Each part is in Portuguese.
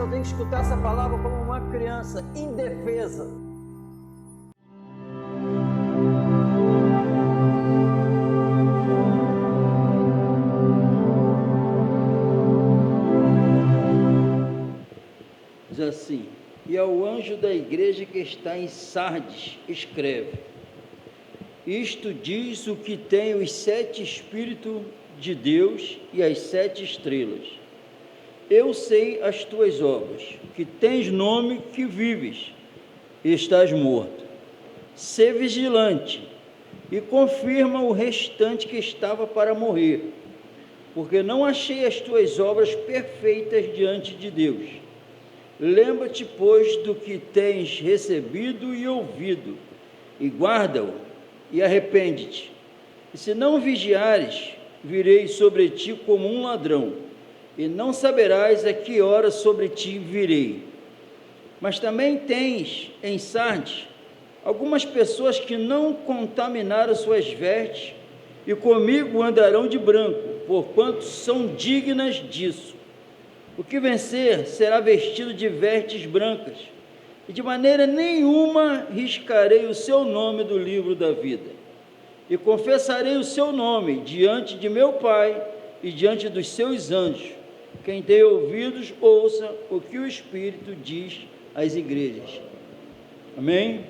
eu tenho que escutar essa palavra como uma criança indefesa. Diz assim: e ao anjo da igreja que está em Sardes, escreve: isto diz o que tem os 7 Espíritos de Deus e as 7 estrelas. Eu sei as tuas obras, que tens nome que vives e estás morto. Sê vigilante e confirma o restante que estava para morrer, porque não achei as tuas obras perfeitas diante de Deus. Lembra-te, pois, do que tens recebido e ouvido, e guarda-o, e arrepende-te. E se não vigiares, virei sobre ti como um ladrão, e não saberás a que hora sobre ti virei. Mas também tens em Sardes algumas pessoas que não contaminaram suas vestes, e comigo andarão de branco, porquanto são dignas disso. O que vencer será vestido de vestes brancas, e de maneira nenhuma riscarei o seu nome do livro da vida. E confessarei o seu nome diante de meu Pai e diante dos seus anjos. Quem tem ouvidos, ouça o que o Espírito diz às igrejas. Amém?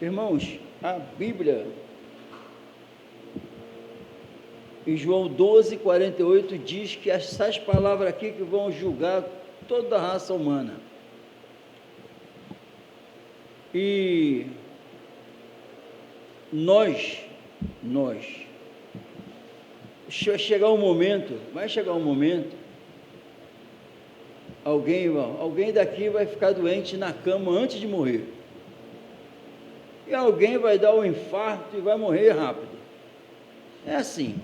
Irmãos, a Bíblia, em João 12, 48, diz que essas palavras aqui que vão julgar toda a raça humana. E nós, vai chegar um momento, alguém daqui vai ficar doente na cama antes de morrer. E alguém vai dar um infarto e vai morrer rápido. É assim.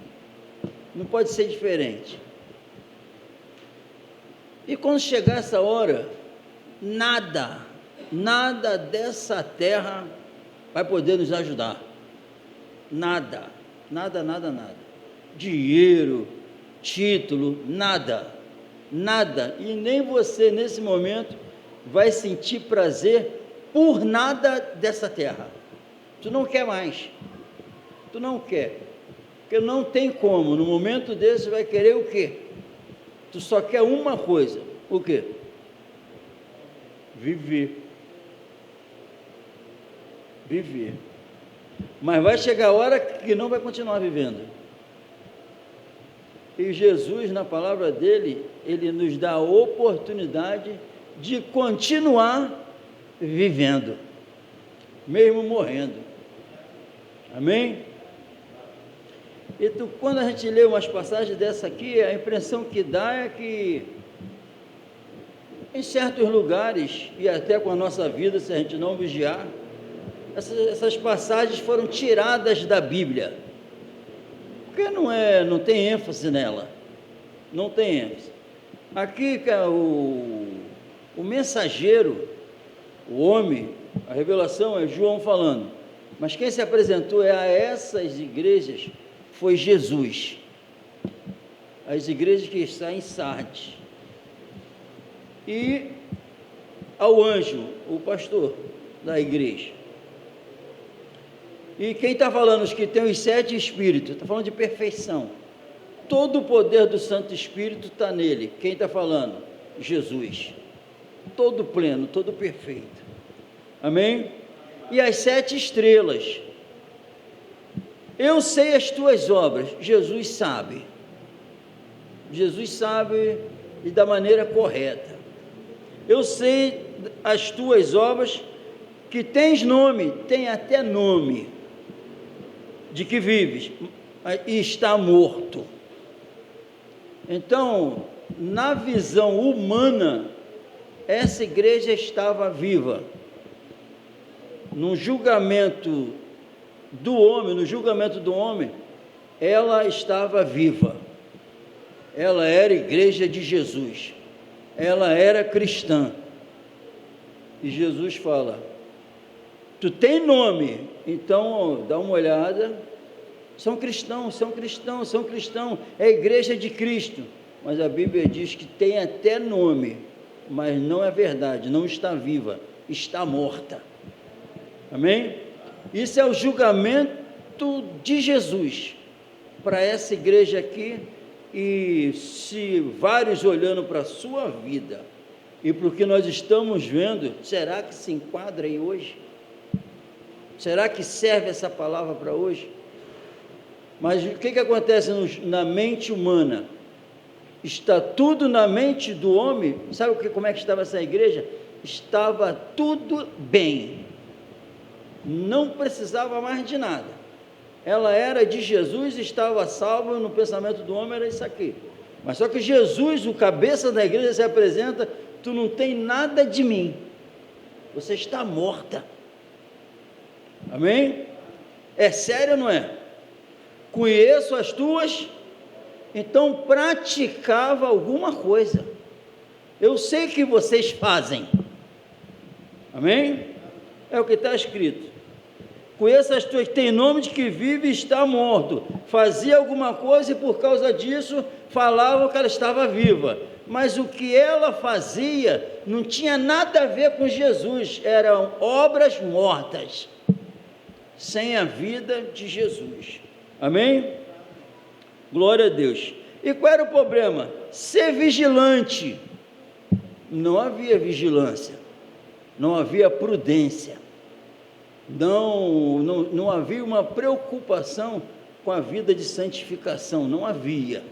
Não pode ser diferente. E quando chegar essa hora, nada dessa terra vai poder nos ajudar. Nada. Dinheiro, título, nada. E nem você, nesse momento, vai sentir prazer por nada dessa terra. Tu não quer mais. Tu não quer. Porque não tem como, no momento desse, vai querer o quê? Tu só quer uma coisa, o quê? Viver. Mas vai chegar a hora que não vai continuar vivendo. E Jesus, na palavra dele, ele nos dá a oportunidade de continuar vivendo, mesmo morrendo. Amém? Então, quando a gente lê umas passagens dessa aqui, a impressão que dá é que em certos lugares, e até com a nossa vida, se a gente não vigiar, essas passagens foram tiradas da Bíblia, porque não tem ênfase nela, não tem ênfase. Aqui o mensageiro, o homem, a revelação é João falando, mas quem se apresentou a essas igrejas foi Jesus. As igrejas que estão em Sardes. E ao anjo, o pastor da igreja. E quem está falando? Os que têm os 7 Espíritos. Está falando de perfeição. Todo o poder do Santo Espírito está nele. Quem está falando? Jesus. Todo pleno, todo perfeito. Amém? E as 7 estrelas. Eu sei as tuas obras. Jesus sabe e da maneira correta. Eu sei as tuas obras, que tens nome, tem até nome, de que vives, e está morto. Então, na visão humana, essa igreja estava viva. No julgamento do homem, ela estava viva. Ela era igreja de Jesus. Ela era cristã. E Jesus fala: tu tem nome, então dá uma olhada. São cristãos. É a igreja de Cristo. mas a Bíblia diz que tem até nome, mas não é verdade, não está viva, está morta. Amém? Isso é o julgamento de Jesus para essa igreja aqui, e se vários olhando para a sua vida e para o que nós estamos vendo, será que se enquadra aí hoje? Será que serve essa palavra para hoje? Mas o que acontece na mente humana? Está tudo na mente do homem. Sabe como é que estava essa igreja? Estava tudo bem, não precisava mais de nada. Ela era de Jesus, estava salva, no pensamento do homem era isso aqui. Mas só que Jesus, o cabeça da igreja, se apresenta: tu não tem nada de mim, você está morta. Amém? É sério ou não é? Conheço as tuas, então praticava alguma coisa. Eu sei que vocês fazem. Amém? É o que está escrito. Conheço as tuas, tem nome de que vive e está morto. Fazia alguma coisa e por causa disso falavam que ela estava viva. Mas o que ela fazia não tinha nada a ver com Jesus, eram obras mortas, sem a vida de Jesus. Amém? Glória a Deus. E qual era o problema? Ser vigilante. Não havia vigilância, não havia prudência, não havia uma preocupação com a vida de santificação, não havia.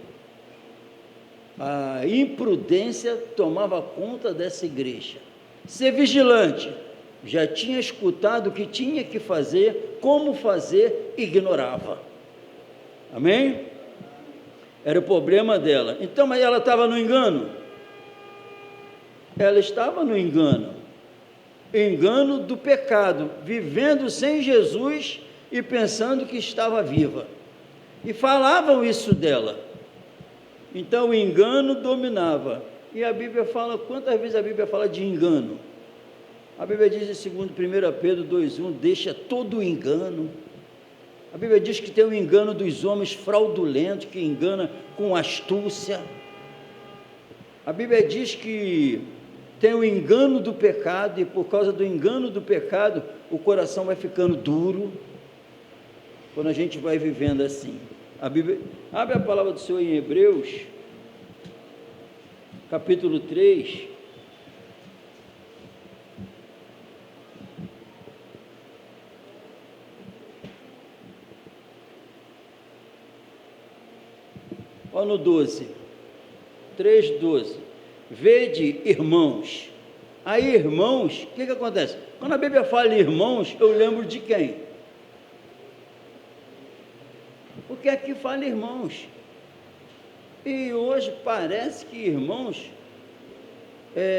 A imprudência tomava conta dessa igreja. Ser vigilante, já tinha escutado o que tinha que fazer, como fazer, ignorava. Amém? Era o problema dela. Então, mas ela estava no engano? Ela estava no engano do pecado, vivendo sem Jesus e pensando que estava viva, e falavam isso dela. Então o engano dominava, e a Bíblia fala, quantas vezes a Bíblia fala de engano? A Bíblia diz em 1 Pedro 2,1, deixa todo o engano. A Bíblia diz que tem o engano dos homens fraudulentos, que engana com astúcia. A Bíblia diz que tem o engano do pecado, e por causa do engano do pecado, o coração vai ficando duro, quando a gente vai vivendo assim. A Bíblia, abre a palavra do Senhor em Hebreus, capítulo 3, olha no 12, 3:12, vede, irmãos. Aí, irmãos, o que acontece? Quando a Bíblia fala irmãos, eu lembro de quem? Porque aqui fala irmãos, e hoje parece que irmãos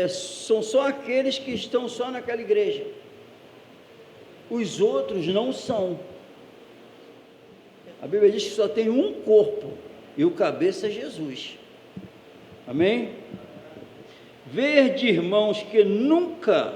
são só aqueles que estão só naquela igreja, os outros não são. A Bíblia diz que só tem um corpo, e o cabeça é Jesus. Amém? Vede, irmãos, que nunca,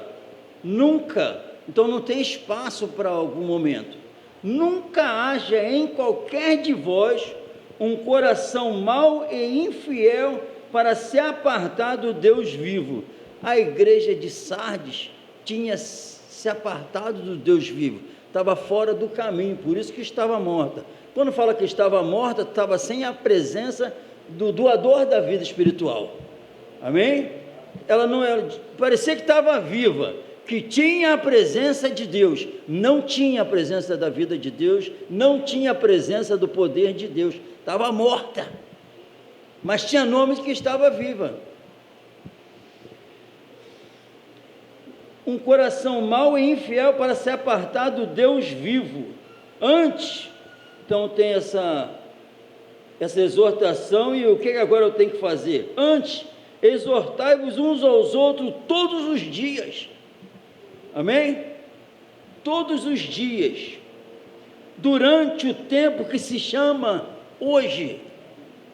então não tem espaço para algum momento, nunca haja em qualquer de vós um coração mau e infiel para se apartar do Deus vivo. A igreja de Sardes tinha se apartado do Deus vivo, estava fora do caminho, por isso que estava morta. Quando fala que estava morta, estava sem a presença do doador da vida espiritual. Amém? Ela não era, parecia que estava viva, que tinha a presença de Deus, não tinha a presença da vida de Deus, não tinha a presença do poder de Deus, estava morta, mas tinha nome de que estava viva. Um coração mau e infiel para se apartar do Deus vivo. Antes, então tem essa exortação, e o que agora eu tenho que fazer? Antes, exortai-vos uns aos outros todos os dias. Amém? Todos os dias, durante o tempo que se chama hoje.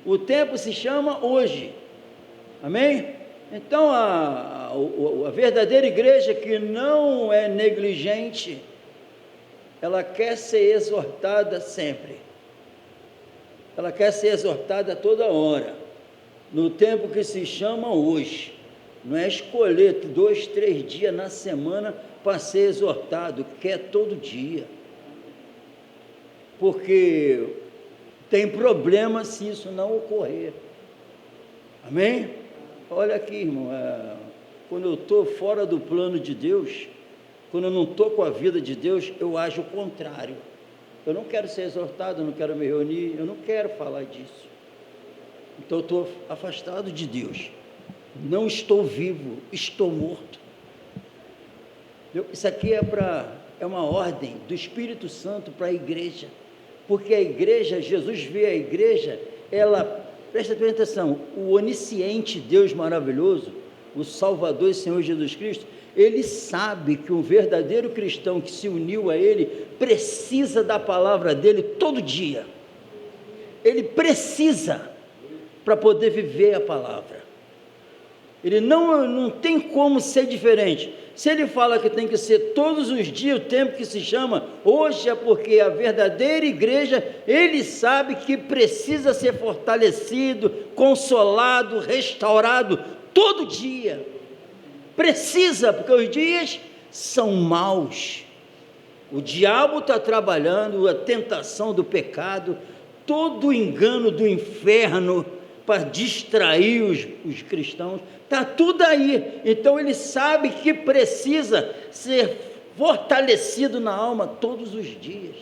O tempo se chama hoje. Amém? Então a verdadeira igreja, que não é negligente, ela quer ser exortada sempre, ela quer ser exortada toda hora. no tempo que se chama hoje. Não é escolher 2, 3 dias na semana para ser exortado, quer todo dia. Porque tem problema se isso não ocorrer. Amém? Olha aqui, irmão, quando eu estou fora do plano de Deus, quando eu não estou com a vida de Deus, eu ajo o contrário. Eu não quero ser exortado, eu não quero me reunir, eu não quero falar disso. Então eu estou afastado de Deus. Não estou vivo, estou morto. Isso aqui é uma ordem do Espírito Santo para a igreja. Porque a igreja, Jesus vê a igreja, presta atenção, o onisciente Deus maravilhoso, o Salvador e Senhor Jesus Cristo, ele sabe que um verdadeiro cristão que se uniu a ele, precisa da palavra dele todo dia. Ele precisa para poder viver a palavra. Ele não tem como ser diferente. Se ele fala que tem que ser todos os dias, o tempo que se chama hoje, é porque a verdadeira igreja, ele sabe que precisa ser fortalecido, consolado, restaurado, todo dia. Precisa, porque os dias são maus. O diabo está trabalhando, a tentação do pecado, todo o engano do inferno, para distrair os cristãos, está tudo aí. Então ele sabe que precisa ser fortalecido na alma todos os dias.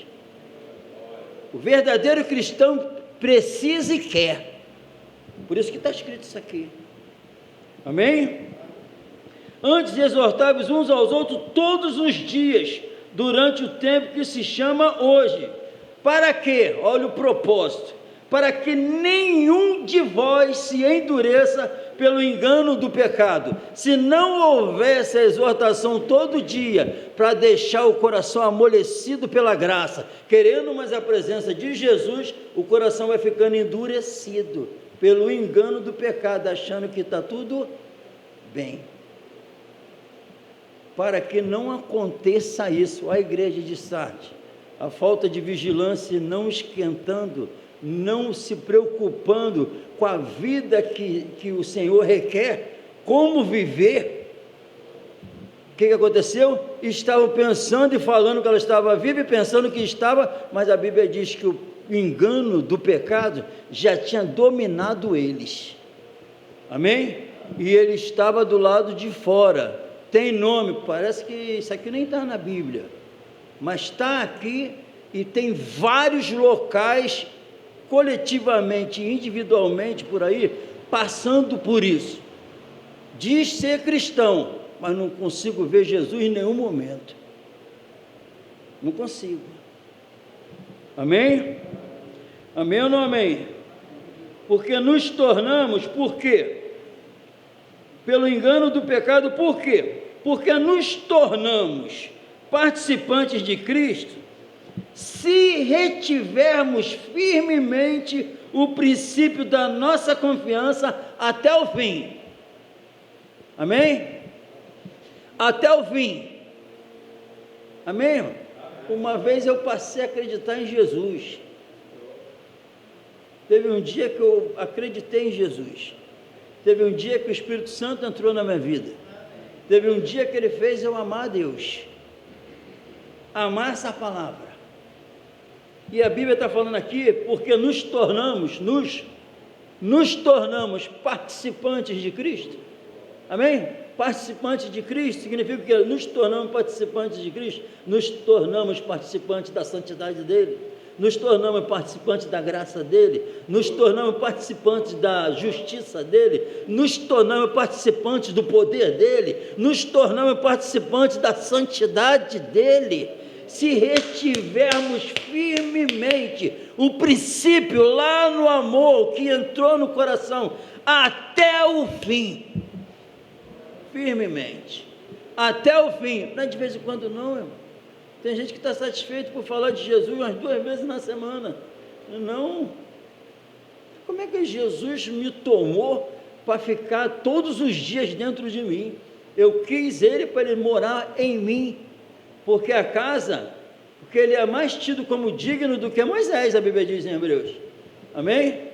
O verdadeiro cristão precisa e quer. Por isso que está escrito isso aqui. Amém? Antes exortai-vos uns aos outros todos os dias, durante o tempo que se chama hoje. Para quê? Olha o propósito. Para que nenhum de vós se endureça pelo engano do pecado. Se não houvesse a exortação todo dia, para deixar o coração amolecido pela graça, querendo mais a presença de Jesus, o coração vai ficando endurecido pelo engano do pecado, achando que está tudo bem. Para que não aconteça isso, a igreja de Sardes, a falta de vigilância, não esquentando, não se preocupando com a vida que o Senhor requer, como viver. O que aconteceu? Estavam pensando e falando que ela estava viva e pensando que estava, mas a Bíblia diz que o engano do pecado já tinha dominado eles. Amém? E ele estava do lado de fora. Tem nome, parece que isso aqui nem está na Bíblia, mas está aqui e tem vários locais, coletivamente e individualmente por aí, passando por isso. Diz ser cristão, mas não consigo ver Jesus em nenhum momento. Não consigo. Amém? Amém ou não amém? Porque nos tornamos, por quê? Pelo engano do pecado, por quê? Porque nos tornamos participantes de Cristo, se retivermos firmemente o princípio da nossa confiança até o fim. Amém? Até o fim. Amém, irmão? Uma vez eu passei a acreditar em Jesus. Teve um dia que eu acreditei em Jesus. Teve um dia que o Espírito Santo entrou na minha vida. Teve um dia que ele fez eu amar a Deus. Amar essa palavra. E a Bíblia está falando aqui, porque nos tornamos participantes de Cristo. Amém? Participantes de Cristo significa que nos tornamos participantes de Cristo, nos tornamos participantes da santidade dele, nos tornamos participantes da graça dele, nos tornamos participantes da justiça dele, nos tornamos participantes do poder dele, nos tornamos participantes da santidade dele. Se retivermos firmemente o princípio lá no amor que entrou no coração até o fim, firmemente, até o fim, não é de vez em quando não, irmão. Tem gente que está satisfeito por falar de Jesus umas 2 vezes na semana. Não. Como é que Jesus me tomou para ficar todos os dias dentro de mim? Eu quis ele para ele morar em mim, porque porque ele é mais tido como digno do que Moisés, a Bíblia diz em Hebreus. Amém?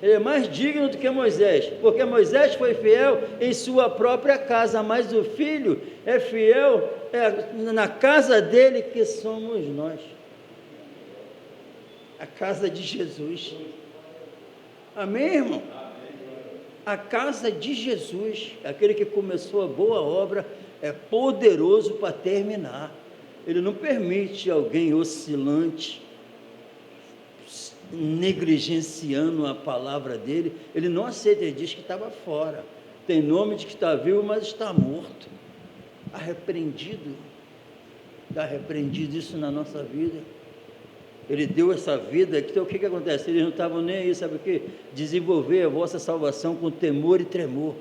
Ele é mais digno do que Moisés, porque Moisés foi fiel em sua própria casa, mas o Filho é fiel na casa dele, que somos nós. A casa de Jesus. Amém, irmão? A casa de Jesus, aquele que começou a boa obra, é poderoso para terminar. Ele não permite alguém oscilante, negligenciando a palavra dele. Ele não aceita, ele diz que estava fora. Tem nome de que está vivo, mas está morto. Arrepreendido. Está repreendido isso na nossa vida. Ele deu essa vida, então o que acontece? Eles não estavam nem aí, sabe o que? Desenvolver a vossa salvação com temor e tremor,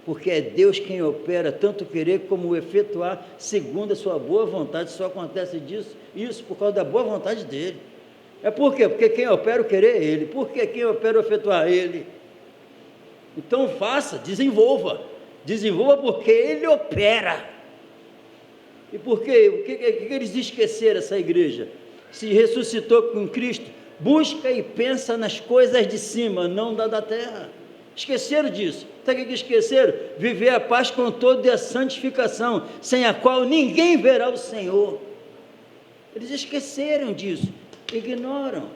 porque é Deus quem opera, tanto querer como efetuar, segundo a sua boa vontade. Só acontece isso por causa da boa vontade dele. É por quê? Porque quem opera o querer é ele. Por que quem opera o efetuar é ele? Então faça, desenvolva porque ele opera. E por quê? O que eles esqueceram, essa igreja? Se ressuscitou com Cristo, busca e pensa nas coisas de cima, não da terra. Esqueceram disso. Sabe o que esqueceram? Viver a paz com toda a santificação, sem a qual ninguém verá o Senhor. Eles esqueceram disso, ignoram.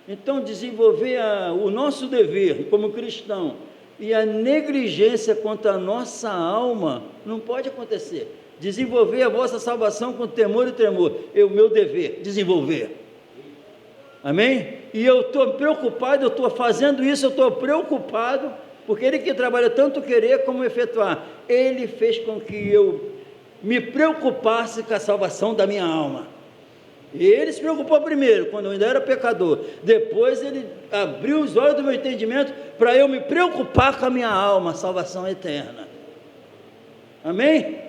Então, desenvolver o nosso dever como cristão e a negligência quanto à nossa alma não pode acontecer. Desenvolver a vossa salvação com temor e tremor, é o meu dever, desenvolver. Amém? E eu estou preocupado, eu estou fazendo isso, eu estou preocupado, porque ele que trabalha tanto querer como efetuar, ele fez com que eu me preocupasse com a salvação da minha alma. Ele se preocupou primeiro, quando eu ainda era pecador. Depois ele abriu os olhos do meu entendimento para eu me preocupar com a minha alma, a salvação eterna. Amém?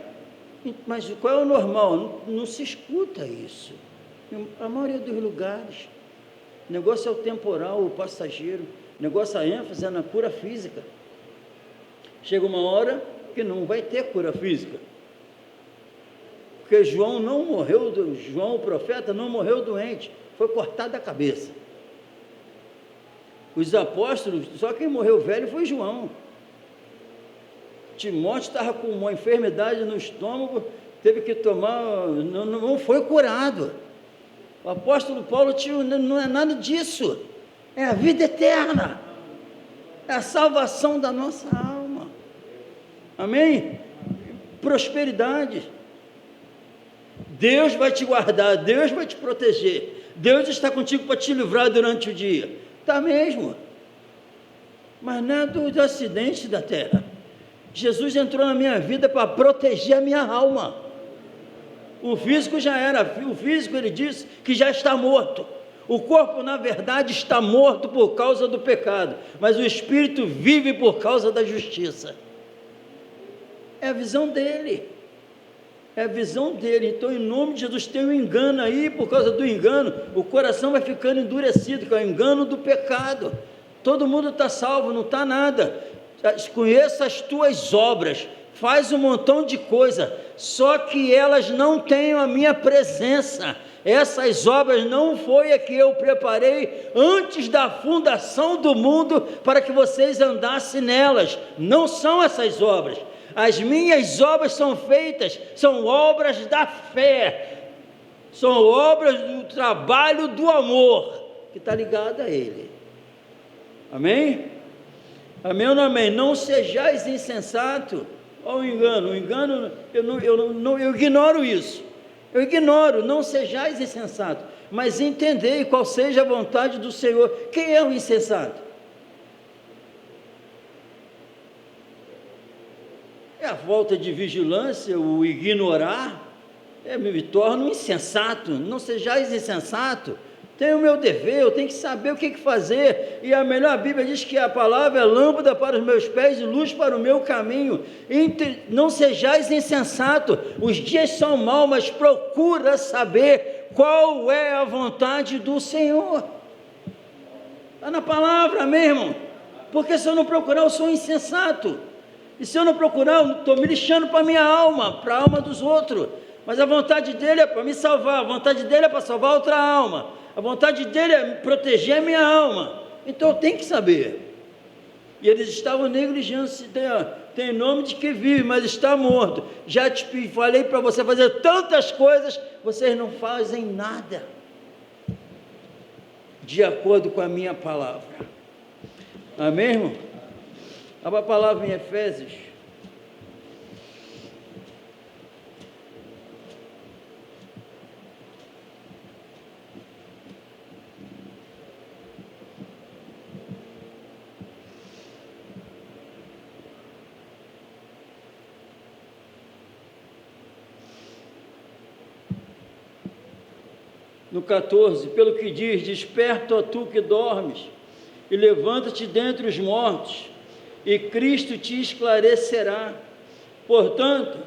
Mas qual é o normal? Não se escuta isso. A maioria dos lugares. O negócio é o temporal, o passageiro. O negócio, a ênfase é na cura física. Chega uma hora que não vai ter cura física. Porque João não morreu, João o profeta não morreu doente, foi cortado a cabeça. Os apóstolos, só quem morreu velho foi João. Timóteo estava com uma enfermidade no estômago, teve que tomar, não foi curado. O apóstolo Paulo não é nada disso, é a vida eterna, é a salvação da nossa alma. Amém? Prosperidade. Deus vai te guardar, Deus vai te proteger, Deus está contigo para te livrar durante o dia. Está mesmo, mas não é do acidente da terra. Jesus entrou na minha vida para proteger a minha alma. O físico já era, o físico ele disse que já está morto. O corpo na verdade está morto por causa do pecado, mas o espírito vive por causa da justiça. É a visão dele. É a visão dele. Então, em nome de Jesus, tem um engano aí. Por causa do engano, o coração vai ficando endurecido, que é o engano do pecado. Todo mundo está salvo, não está nada. Conheça as tuas obras, faz um montão de coisa, só que elas não têm a minha presença. Essas obras não foi a que eu preparei antes da fundação do mundo para que vocês andassem nelas. Não são essas obras. As minhas obras são feitas, são obras da fé, são obras do trabalho do amor, que está ligado a ele. Amém? Amém ou não amém? Não sejais insensato. Olha o engano, eu ignoro isso. Eu ignoro, não sejais insensato, mas entendei qual seja a vontade do Senhor. Quem é o insensato? É a falta de vigilância, o ignorar, me torna um insensato. Não sejais insensato. Tenho o meu dever, eu tenho que saber o que fazer, e a melhor Bíblia diz que a palavra é lâmpada para os meus pés e luz para o meu caminho. Não sejais insensato, os dias são maus, mas procura saber qual é a vontade do Senhor. Está na palavra mesmo, porque se eu não procurar, eu sou insensato, e se eu não procurar, eu estou me lixando para a minha alma, para a alma dos outros, mas a vontade dele é para me salvar, a vontade dele é para salvar outra alma. A vontade dele é proteger a minha alma. Então eu tenho que saber. E eles estavam negligenciando, tem nome de que vive, mas está morto. Já te falei para você fazer tantas coisas, vocês não fazem nada de acordo com a minha palavra. Amém, irmão? Abra a palavra em Efésios. No 14, pelo que diz, desperta, ó tu que dormes, e levanta-te dentre os mortos, e Cristo te esclarecerá. Portanto,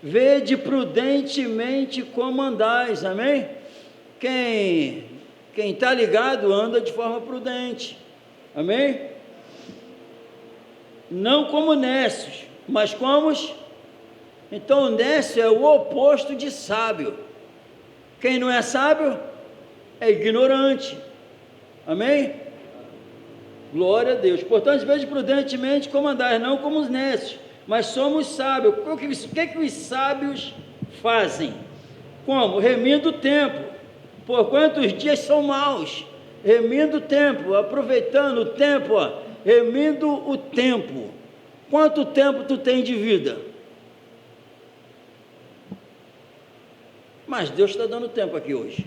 vede prudentemente como andais, amém? Quem está ligado anda de forma prudente, amém? Não como necios, mas como... Então, nécio é o oposto de sábio. Quem não é sábio é ignorante, amém? Glória a Deus. Portanto, veja prudentemente como andar, não como os nécios, mas somos sábios. O que os sábios fazem? Como? Remindo o tempo, porquanto os dias são maus. Remindo o tempo, aproveitando o tempo, remindo o tempo. Quanto tempo tu tem de vida? Mas Deus está dando tempo aqui hoje.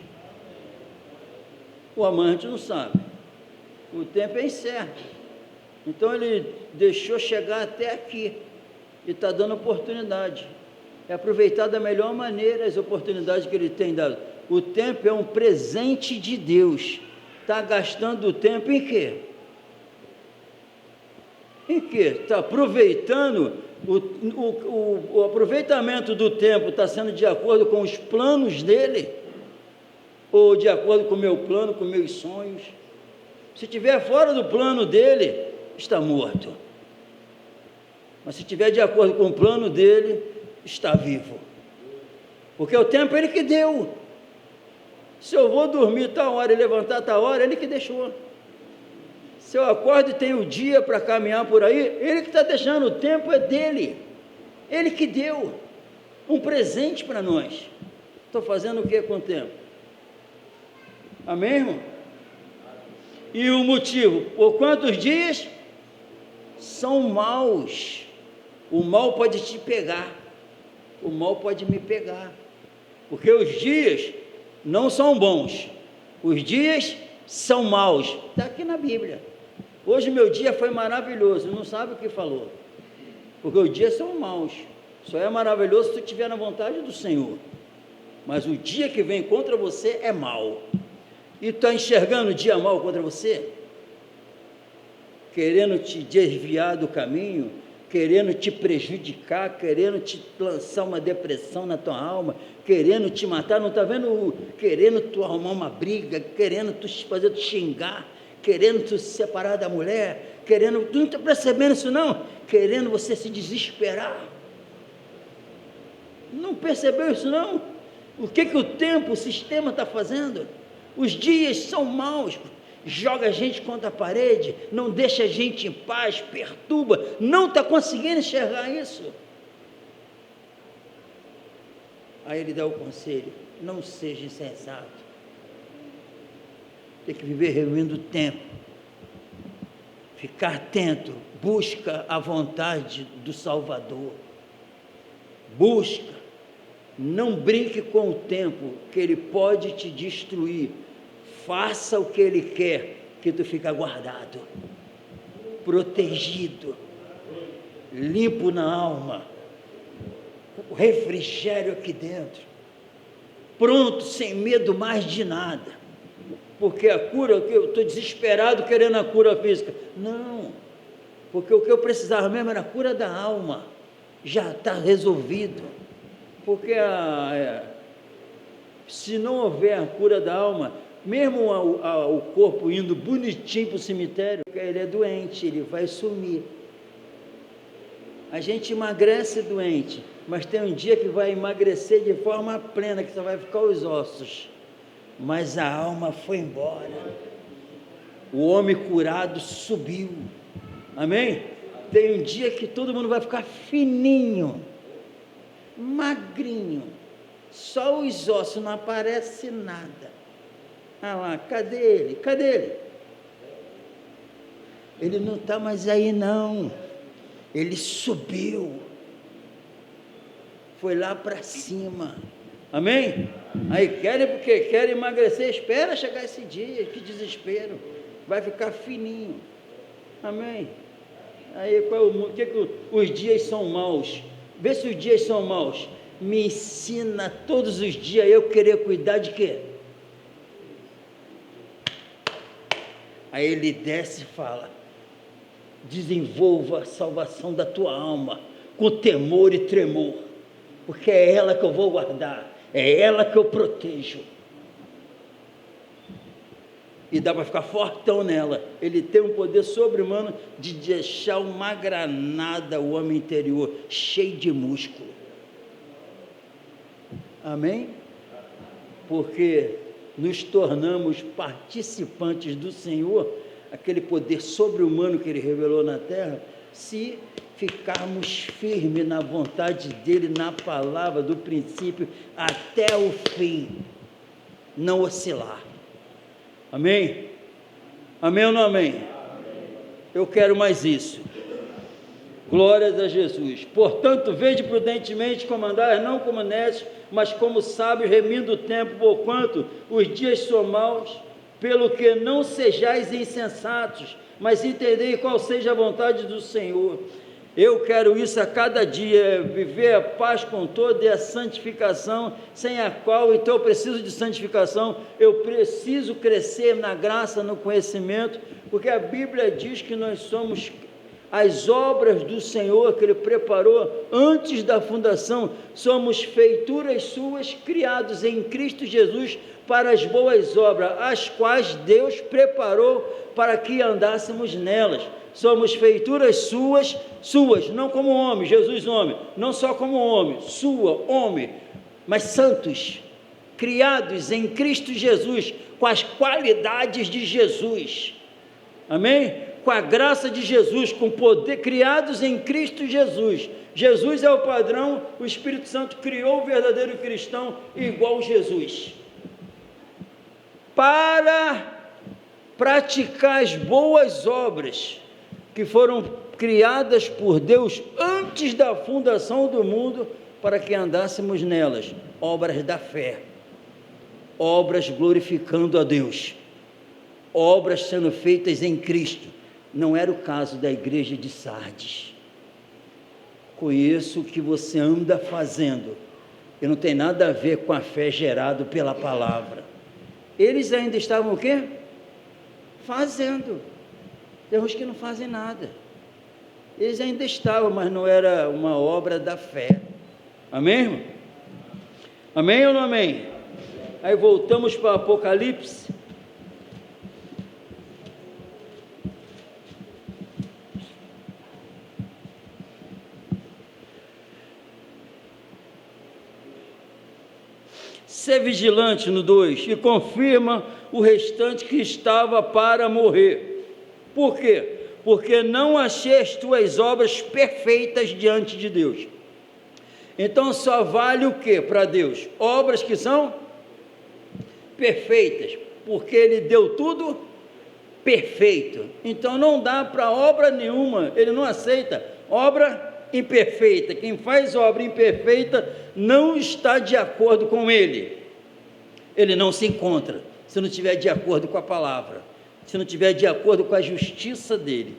O amante não sabe. O tempo é incerto. Então Ele deixou chegar até aqui e está dando oportunidade. É aproveitar da melhor maneira as oportunidades que Ele tem dado. O tempo é um presente de Deus. Está gastando o tempo em quê? Em quê? Está aproveitando... O aproveitamento do tempo está sendo de acordo com os planos dele, ou de acordo com o meu plano, com meus sonhos? Se estiver fora do plano dele, está morto. Mas se estiver de acordo com o plano dele, está vivo. Porque o tempo é ele que deu. Se eu vou dormir tal hora e levantar tal hora, ele que deixou. Se eu acordo e tenho o dia para caminhar por aí, ele que está deixando, o tempo é dele. Ele que deu um presente para nós. Estou fazendo o que com o tempo? Amém, irmão? E o motivo? Por quantos dias? São maus. O mal pode te pegar. O mal pode me pegar. Porque os dias não são bons. Os dias são maus. Está aqui na Bíblia. Hoje meu dia foi maravilhoso, não sabe o que falou, porque os dias são maus, só é maravilhoso se tu estiver na vontade do Senhor, mas o dia que vem contra você é mau, e tu está enxergando o dia mau contra você, querendo te desviar do caminho, querendo te prejudicar, querendo te lançar uma depressão na tua alma, querendo te matar, não está vendo? Querendo tu arrumar uma briga, querendo tu fazer tu xingar, querendo tu se separar da mulher, querendo, tu não está percebendo isso não? Querendo você se desesperar. Não percebeu isso não? O que o tempo, o sistema está fazendo? Os dias são maus, joga a gente contra a parede, não deixa a gente em paz, perturba, não está conseguindo enxergar isso. Aí ele dá o conselho, não seja insensato. Tem que viver reunindo o tempo, ficar atento, busca a vontade do Salvador, busca, não brinque com o tempo, que ele pode te destruir, faça o que ele quer, que tu fica guardado, protegido, limpo na alma, refrigério aqui dentro, pronto, sem medo mais de nada. Porque a cura, eu estou desesperado querendo a cura física. Não, porque o que eu precisava mesmo era a cura da alma, já está resolvido. Porque se não houver a cura da alma, mesmo o corpo indo bonitinho para o cemitério, ele é doente, ele vai sumir. A gente emagrece doente, mas tem um dia que vai emagrecer de forma plena, que só vai ficar os ossos. Mas a alma foi embora. O homem curado subiu. Amém? Tem um dia que todo mundo vai ficar fininho, magrinho, só os ossos, não aparece nada. Ah lá, cadê ele? Cadê ele? Ele não está mais aí não, ele subiu, foi lá para cima. Amém? Aí querem porque querem emagrecer, espera chegar esse dia, que desespero, vai ficar fininho. Amém? Aí o que os dias são maus? Vê se os dias são maus. Me ensina todos os dias eu querer cuidar de quê? Aí ele desce e fala: desenvolva a salvação da tua alma com temor e tremor, porque é ela que eu vou guardar, é ela que eu protejo. E dá para ficar fortão nela. Ele tem um poder sobre-humano de deixar uma granada o homem interior, cheio de músculo. Amém? Porque nos tornamos participantes do Senhor, aquele poder sobre-humano que Ele revelou na terra, se ficarmos firmes na vontade dEle, na palavra do princípio até o fim, não oscilar. Amém? Amém ou não amém? Amém. Eu quero mais isso. Glórias a Jesus. Portanto, vede prudentemente como andar, não como necios, mas como sábios, remindo o tempo, porquanto os dias são maus, pelo que não sejais insensatos, mas entendei qual seja a vontade do Senhor. Eu quero isso a cada dia, viver a paz com toda e a santificação, sem a qual, então eu preciso de santificação, eu preciso crescer na graça, no conhecimento, porque a Bíblia diz que nós somos as obras do Senhor que Ele preparou antes da fundação, somos feituras suas, criados em Cristo Jesus para as boas obras, as quais Deus preparou para que andássemos nelas. Somos feituras suas, não como homem, Jesus homem, não só como homem, homem, mas santos, criados em Cristo Jesus, com as qualidades de Jesus, amém? Com a graça de Jesus, com poder, criados em Cristo Jesus. Jesus é o padrão, o Espírito Santo criou o verdadeiro cristão igual a Jesus, para praticar as boas obras que foram criadas por Deus antes da fundação do mundo, para que andássemos nelas, obras da fé, obras glorificando a Deus, obras sendo feitas em Cristo. Não era o caso da igreja de Sardes. Conheço o que você anda fazendo, e não tem nada a ver com a fé gerada pela palavra. Eles ainda estavam o quê? Fazendo. Tem uns que não fazem nada. Eles ainda estavam, mas não era uma obra da fé. Amém, irmão? Amém ou não amém? Aí voltamos para o Apocalipse. Ser vigilante no 2, e confirma o restante que estava para morrer. Por quê? Porque não achei as tuas obras perfeitas diante de Deus. Então só vale o que para Deus? Obras que são perfeitas, porque Ele deu tudo perfeito. Então não dá para obra nenhuma, Ele não aceita obra imperfeita. Quem faz obra imperfeita não está de acordo com Ele. Ele não se encontra se não estiver de acordo com a palavra, se não estiver de acordo com a justiça dele.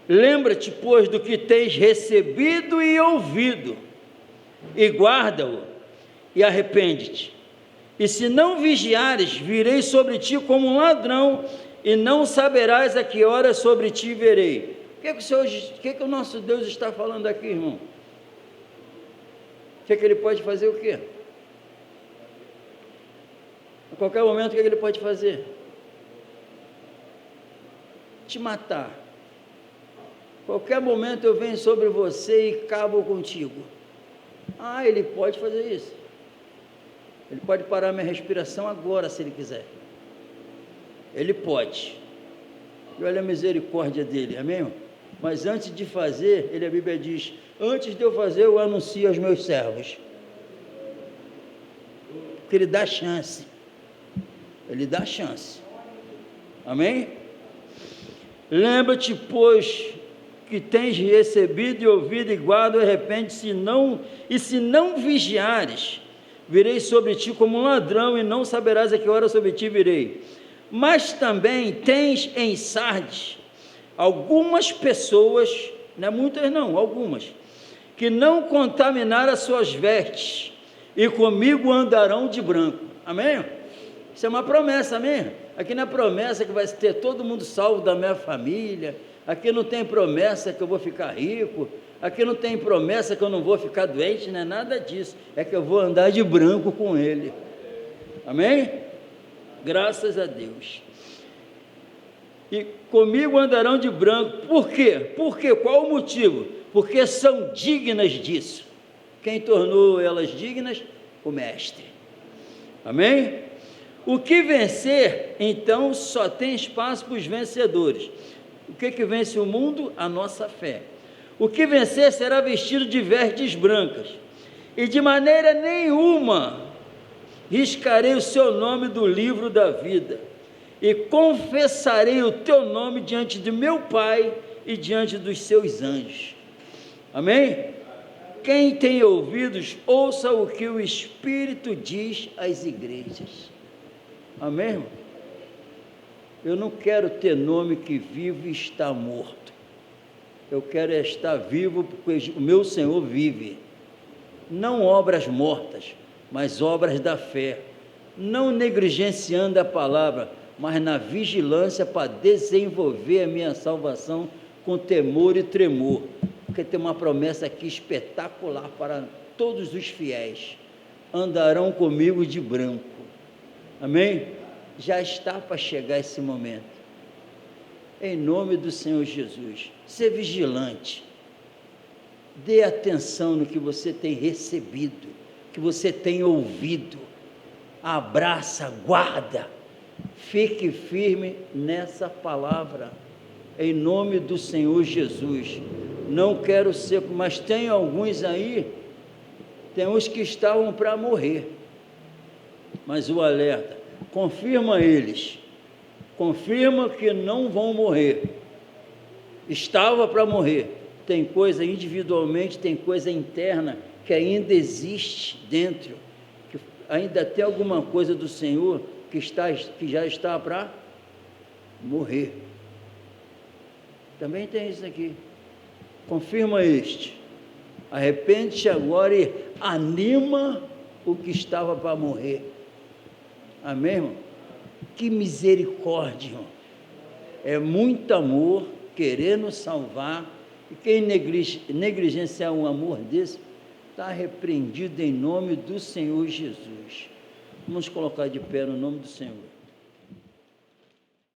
Lembra-te, pois, do que tens recebido e ouvido, e guarda-o, e arrepende-te. E se não vigiares, virei sobre ti como um ladrão, e não saberás a que hora sobre ti verei. O que o nosso Deus está falando aqui, irmão? O que Ele pode fazer o quê? A qualquer momento, o que Ele pode fazer? Te matar. Qualquer momento eu venho sobre você e acabo contigo. Ele pode fazer isso. Ele pode parar minha respiração agora, se Ele quiser. Ele pode. e olha a misericórdia dele, amém, irmão? Mas antes de fazer, a Bíblia diz, antes de eu fazer, eu anuncio aos meus servos, porque ele dá chance, amém? Lembra-te, pois, que tens recebido e ouvido, e guarda, arrepende-se, se não vigiares, virei sobre ti como um ladrão, e não saberás a que hora sobre ti virei. Mas também tens em Sardes algumas pessoas, não é muitas não, algumas, que não contaminaram as suas vestes, e comigo andarão de branco, amém? Isso é uma promessa, amém? Aqui não é promessa que vai ter todo mundo salvo da minha família, aqui não tem promessa que eu vou ficar rico, aqui não tem promessa que eu não vou ficar doente, não é nada disso, é que eu vou andar de branco com ele, amém? Graças a Deus. E comigo andarão de branco, por quê? Qual o motivo? Porque são dignas disso. Quem tornou elas dignas? O Mestre, amém? O que vencer, então, só tem espaço para os vencedores. O que vence o mundo? A nossa fé. O que vencer será vestido de vestes brancas, e de maneira nenhuma riscarei o seu nome do livro da vida, e confessarei o teu nome diante de meu Pai e diante dos seus anjos. Amém? Quem tem ouvidos, ouça o que o Espírito diz às igrejas. Amém, irmão? Eu não quero ter nome que vive e está morto. Eu quero estar vivo porque o meu Senhor vive. Não obras mortas, mas obras da fé. Não negligenciando a palavra, mas na vigilância para desenvolver a minha salvação com temor e tremor. Porque tem uma promessa aqui espetacular para todos os fiéis. Andarão comigo de branco. Amém? Já está para chegar esse momento. Em nome do Senhor Jesus, ser vigilante. Dê atenção no que você tem recebido, que você tem ouvido. Abraça, guarda. Fique firme nessa palavra. Em nome do Senhor Jesus. Não quero ser, mas tem alguns aí, tem uns que estavam para morrer. Mas o alerta, confirma eles, confirma que não vão morrer, estava para morrer, tem coisa individualmente, tem coisa interna, que ainda existe dentro, que ainda tem alguma coisa do Senhor, que já está para morrer, também tem isso aqui, confirma arrepende-te agora e anima o que estava para morrer. Amém, irmão? Que misericórdia, irmão. É muito amor, querendo salvar, e quem negligenciar um amor desse, está repreendido em nome do Senhor Jesus. Vamos colocar de pé no nome do Senhor.